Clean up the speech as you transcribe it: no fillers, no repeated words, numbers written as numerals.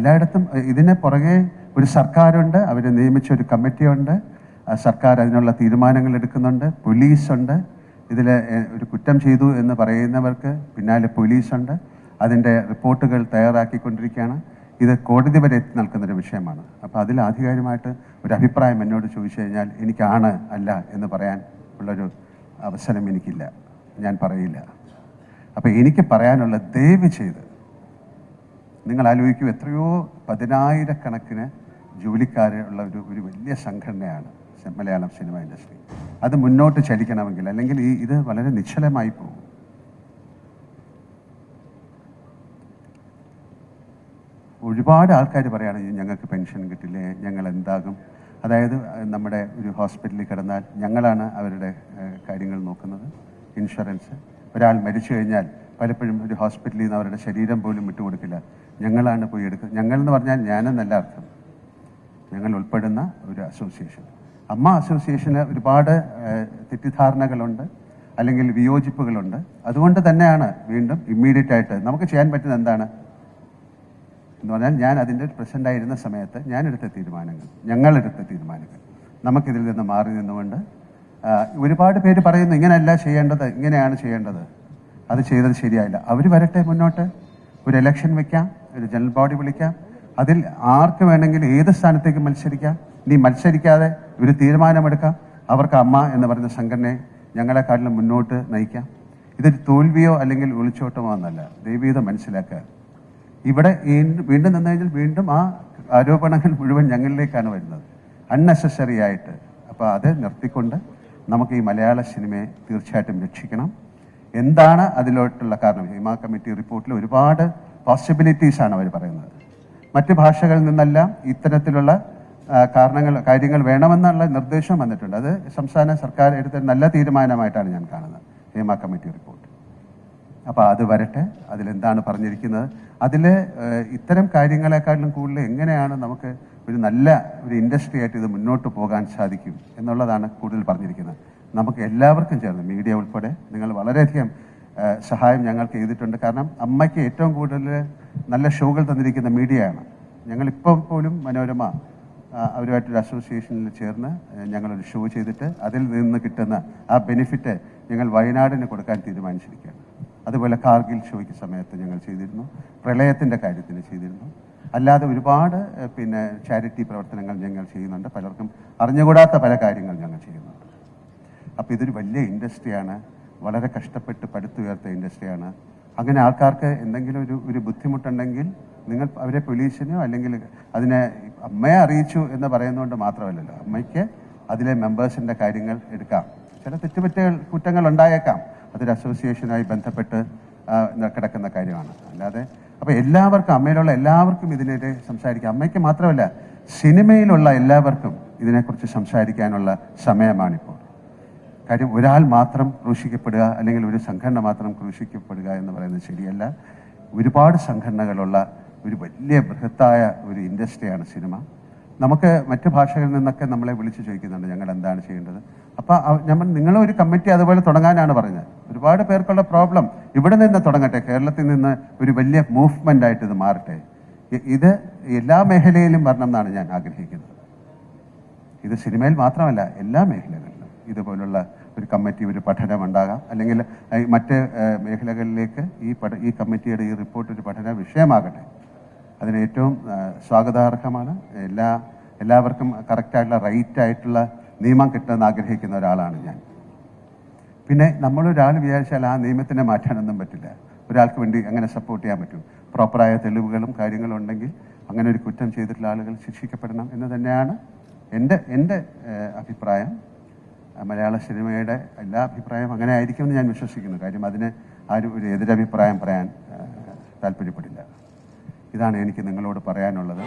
എല്ലായിടത്തും ഇതിന് പുറകെ ഒരു സർക്കാരുണ്ട്, അവർ നിയമിച്ച ഒരു കമ്മിറ്റിയുണ്ട്, സർക്കാർ അതിനുള്ള തീരുമാനങ്ങൾ എടുക്കുന്നുണ്ട്, പോലീസുണ്ട്. ഇതിൽ ഒരു കുറ്റം ചെയ്തു എന്ന് പറയുന്നവർക്ക് പിന്നാലെ പോലീസുണ്ട്, അതിൻ്റെ റിപ്പോർട്ടുകൾ തയ്യാറാക്കിക്കൊണ്ടിരിക്കുകയാണ്. ഇത് കോടതി വരെ എത്തി നിൽക്കുന്നൊരു വിഷയമാണ്. അപ്പോൾ അതിൽ ആധികാരികമായിട്ട് ഒരു അഭിപ്രായം എന്നോട് ചോദിച്ചു കഴിഞ്ഞാൽ എനിക്കാണ് അല്ല എന്ന് പറയാൻ ഉള്ളൊരു അവസരം എനിക്കില്ല, ഞാൻ പറയില്ല. അപ്പോൾ എനിക്ക് പറയാനുള്ള ദയവ് ചെയ്ത് നിങ്ങൾ ആലോചിക്കൂ, എത്രയോ 10,000-കണക്കിന് ജോലിക്കാരുള്ള ഒരു വലിയ സംഘടനയാണ് മലയാളം സിനിമ ഇൻഡസ്ട്രി. അത് മുന്നോട്ട് ചലിക്കണമെങ്കിൽ അല്ലെങ്കിൽ ഇത് വളരെ നിശ്ചലമായി പോകും. ഒരുപാട് ആൾക്കാർ പറയുകയാണ് ഞങ്ങൾക്ക് പെൻഷൻ കിട്ടില്ലേ, ഞങ്ങൾ എന്താകും. അതായത് നമ്മുടെ ഒരു ഹോസ്പിറ്റലിൽ കിടന്നാൽ ഞങ്ങളാണ് അവരുടെ കാര്യങ്ങൾ നോക്കുന്നത്, ഇൻഷുറൻസ്. ഒരാൾ മരിച്ചു കഴിഞ്ഞാൽ പലപ്പോഴും ഒരു ഹോസ്പിറ്റലിൽ നിന്ന് അവരുടെ ശരീരം പോലും വിട്ടുകൊടുക്കില്ല, ഞങ്ങളാണ് പോയി എടുക്കുന്നത്. ഞങ്ങൾ എന്ന് പറഞ്ഞാൽ ഞാനെന്നല്ല അർത്ഥം, ഞങ്ങൾ ഉൾപ്പെടുന്ന ഒരു അസോസിയേഷൻ. അമ്മ അസോസിയേഷന് ഒരുപാട് തെറ്റിദ്ധാരണകളുണ്ട്, അല്ലെങ്കിൽ വിയോജിപ്പുകളുണ്ട്. അതുകൊണ്ട് തന്നെയാണ് വീണ്ടും ഇമ്മീഡിയറ്റ് ആയിട്ട് നമുക്ക് ചെയ്യാൻ പറ്റുന്നത് എന്താണ് എന്ന് പറഞ്ഞാൽ, ഞാൻ അതിൻ്റെ പ്രസിഡൻ്റായിരുന്ന സമയത്ത് ഞങ്ങളെടുത്ത തീരുമാനങ്ങൾ നമുക്കിതിൽ നിന്ന് മാറി നിന്നുകൊണ്ട്, ഒരുപാട് പേര് പറയുന്നു ഇങ്ങനെയല്ല ചെയ്യേണ്ടത്, ഇങ്ങനെയാണ് ചെയ്യേണ്ടത്, അത് ചെയ്തത് ശരിയായില്ല. അവർ വരട്ടെ മുന്നോട്ട്, ഒരു ഇലക്ഷൻ വയ്ക്കാം, ഒരു ജനറൽ ബോഡി വിളിക്കാം, അതിൽ ആർക്ക് വേണമെങ്കിലും ഏത് സ്ഥാനത്തേക്ക് മത്സരിക്കാം. ഇനി മത്സരിക്കാതെ ഒരു തീരുമാനമെടുക്കാം, അവർക്ക് അമ്മ എന്ന് പറയുന്ന സംഘടനയെ ഞങ്ങളെക്കാട്ടിലും മുന്നോട്ട് നയിക്കാം. ഇതൊരു തോൽവിയോ അല്ലെങ്കിൽ ഒളിച്ചോട്ടമോ എന്നല്ല, ദൈവീതം മനസ്സിലാക്കുക. ഇവിടെ വീണ്ടും നിന്ന് കഴിഞ്ഞാൽ വീണ്ടും ആ ആരോപണങ്ങൾ മുഴുവൻ ഞങ്ങളിലേക്കാണ് വരുന്നത്, അൺനെസസറി ആയിട്ട്. അപ്പോൾ അത് നിർത്തിക്കൊണ്ട് നമുക്ക് ഈ മലയാള സിനിമയെ തീർച്ചയായിട്ടും രക്ഷിക്കണം. എന്താണ് അതിലോട്ടുള്ള കാരണം? ഹിമ കമ്മിറ്റി റിപ്പോർട്ടിൽ ഒരുപാട് പോസിബിലിറ്റീസാണ് അവർ പറയുന്നത്. മറ്റ് ഭാഷകളിൽ നിന്നെല്ലാം ഇത്തരത്തിലുള്ള കാര്യങ്ങൾ വേണമെന്നുള്ള നിർദ്ദേശം വന്നിട്ടുണ്ട്. അത് സംസ്ഥാന സർക്കാർ എടുത്ത നല്ല തീരുമാനമായിട്ടാണ് ഞാൻ കാണുന്നത്, ഹിമ കമ്മിറ്റി റിപ്പോർട്ട്. അപ്പോൾ അത് വരട്ടെ, അതിലെന്താണ് പറഞ്ഞിരിക്കുന്നത്. അതിൽ ഇത്തരം കാര്യങ്ങളെക്കാട്ടിലും കൂടുതൽ എങ്ങനെയാണ് നമുക്ക് ഒരു നല്ല ഒരു ഇൻഡസ്ട്രി ആയിട്ട് ഇത് മുന്നോട്ട് പോകാൻ സാധിക്കും എന്നുള്ളതാണ് കൂടുതൽ പറഞ്ഞിരിക്കുന്നത്. നമുക്ക് എല്ലാവർക്കും ചേർന്ന്, മീഡിയ ഉൾപ്പെടെ, നിങ്ങൾ വളരെയധികം സഹായം ഞങ്ങൾക്ക് ചെയ്തിട്ടുണ്ട്. കാരണം അമ്മയ്ക്ക് ഏറ്റവും കൂടുതൽ നല്ല ഷോകൾ തന്നിരിക്കുന്ന മീഡിയയാണ്. ഞങ്ങളിപ്പം പോലും മനോരമ അവരുമായിട്ടൊരു അസോസിയേഷനിൽ ചേർന്ന് ഞങ്ങളൊരു ഷോ ചെയ്തിട്ട് അതിൽ നിന്ന് കിട്ടുന്ന ആ ബെനിഫിറ്റ് ഞങ്ങൾ വയനാടിന് കൊടുക്കാൻ തീരുമാനിച്ചിരിക്കുകയാണ്. അതുപോലെ കാർഗിൽ ഷോയ്ക്ക് സമയത്ത് ഞങ്ങൾ ചെയ്തിരുന്നു, പ്രളയത്തിൻ്റെ കാര്യത്തിൽ ചെയ്തിരുന്നു. അല്ലാതെ ഒരുപാട് ചാരിറ്റി പ്രവർത്തനങ്ങൾ ഞങ്ങൾ ചെയ്യുന്നുണ്ട്. പലർക്കും അറിഞ്ഞുകൂടാത്ത പല കാര്യങ്ങൾ ഞങ്ങൾ ചെയ്യുന്നുണ്ട്. അപ്പോൾ ഇതൊരു വലിയ ഇൻഡസ്ട്രിയാണ്, വളരെ കഷ്ടപ്പെട്ട് പടുത്തുയർത്ത ഇൻഡസ്ട്രിയാണ്. അങ്ങനെ ആൾക്കാർക്ക് എന്തെങ്കിലും ഒരു ബുദ്ധിമുട്ടുണ്ടെങ്കിൽ നിങ്ങൾ അവരെ പോലീസിനോ അല്ലെങ്കിൽ അതിനെ അമ്മയെ അറിയിച്ചു എന്ന് പറയുന്നതുകൊണ്ട് മാത്രമല്ലല്ലോ, അമ്മയ്ക്ക് അതിലെ മെമ്പേഴ്സിൻ്റെ കാര്യങ്ങൾ എടുക്കാം. ചില കുറ്റങ്ങൾ ഉണ്ടായേക്കാം, അതൊരു അസോസിയേഷനുമായി ബന്ധപ്പെട്ട് കിടക്കുന്ന കാര്യമാണ്. അല്ലാതെ അപ്പോൾ എല്ലാവർക്കും, അമ്മയിലുള്ള എല്ലാവർക്കും ഇതിനെതിരെ സംസാരിക്കാം. അമ്മയ്ക്ക് മാത്രമല്ല, സിനിമയിലുള്ള എല്ലാവർക്കും ഇതിനെക്കുറിച്ച് സംസാരിക്കാനുള്ള സമയമാണിപ്പോൾ. കാര്യം ഒരാൾ മാത്രം ക്രൂശിക്കപ്പെടുക അല്ലെങ്കിൽ ഒരു സംഘടന മാത്രം ക്രൂശിക്കപ്പെടുക എന്ന് പറയുന്നത് ശരിയല്ല. ഒരുപാട് സംഘടനകളുള്ള ഒരു വലിയ ബൃഹത്തായ ഒരു ഇൻഡസ്ട്രിയാണ് സിനിമ. നമുക്ക് മറ്റു ഭാഷകളിൽ നിന്നൊക്കെ നമ്മളെ വിളിച്ചു ചോദിക്കുന്നുണ്ട് ഞങ്ങൾ എന്താണ് ചെയ്യേണ്ടത്. അപ്പോൾ നിങ്ങളൊരു കമ്മിറ്റി അതുപോലെ തുടങ്ങാനാണ് പറഞ്ഞത്. ഒരുപാട് പേർക്കുള്ള പ്രോബ്ലം ഇവിടെ നിന്ന് തുടങ്ങട്ടെ, കേരളത്തിൽ നിന്ന് ഒരു വലിയ മൂവ്മെൻ്റ് ആയിട്ട് ഇത് മാറട്ടെ. ഇത് എല്ലാ മേഖലയിലും വരണം എന്നാണ് ഞാൻ ആഗ്രഹിക്കുന്നത്. ഇത് സിനിമയിൽ മാത്രമല്ല, എല്ലാ മേഖലകളിലും ഇതുപോലുള്ള ഒരു കമ്മിറ്റി, ഒരു പഠനം ഉണ്ടാകാം. അല്ലെങ്കിൽ മറ്റ് മേഖലകളിലേക്ക് ഈ കമ്മിറ്റിയുടെ ഈ റിപ്പോർട്ട് ഒരു പഠന വിഷയമാകട്ടെ. അതിന് ഏറ്റവും സ്വാഗതാർഹമാണ്. എല്ലാവർക്കും കറക്റ്റായിട്ടുള്ള റൈറ്റായിട്ടുള്ള നിയമം കിട്ടുമെന്ന് ആഗ്രഹിക്കുന്ന ഒരാളാണ് ഞാൻ. പിന്നെ നമ്മളൊരാൾ വിചാരിച്ചാൽ ആ നിയമത്തിനെ മാറ്റാനൊന്നും പറ്റില്ല. ഒരാൾക്ക് വേണ്ടി അങ്ങനെ സപ്പോർട്ട് ചെയ്യാൻ പറ്റും. പ്രോപ്പറായ തെളിവുകളും കാര്യങ്ങളും ഉണ്ടെങ്കിൽ അങ്ങനെ ഒരു കുറ്റം ചെയ്തിട്ടുള്ള ആളുകൾ ശിക്ഷിക്കപ്പെടണം എന്ന് തന്നെയാണ് എൻ്റെ അഭിപ്രായം. മലയാള സിനിമയുടെ എല്ലാ അഭിപ്രായം അങ്ങനെ ആയിരിക്കുമെന്ന് ഞാൻ വിശ്വസിക്കുന്നു. കാര്യം അതിന് ആരും ഒരു എതിരഭിപ്രായം പറയാൻ താല്പര്യപ്പെടില്ല. ഇതാണ് എനിക്ക് നിങ്ങളോട് പറയാനുള്ളത്.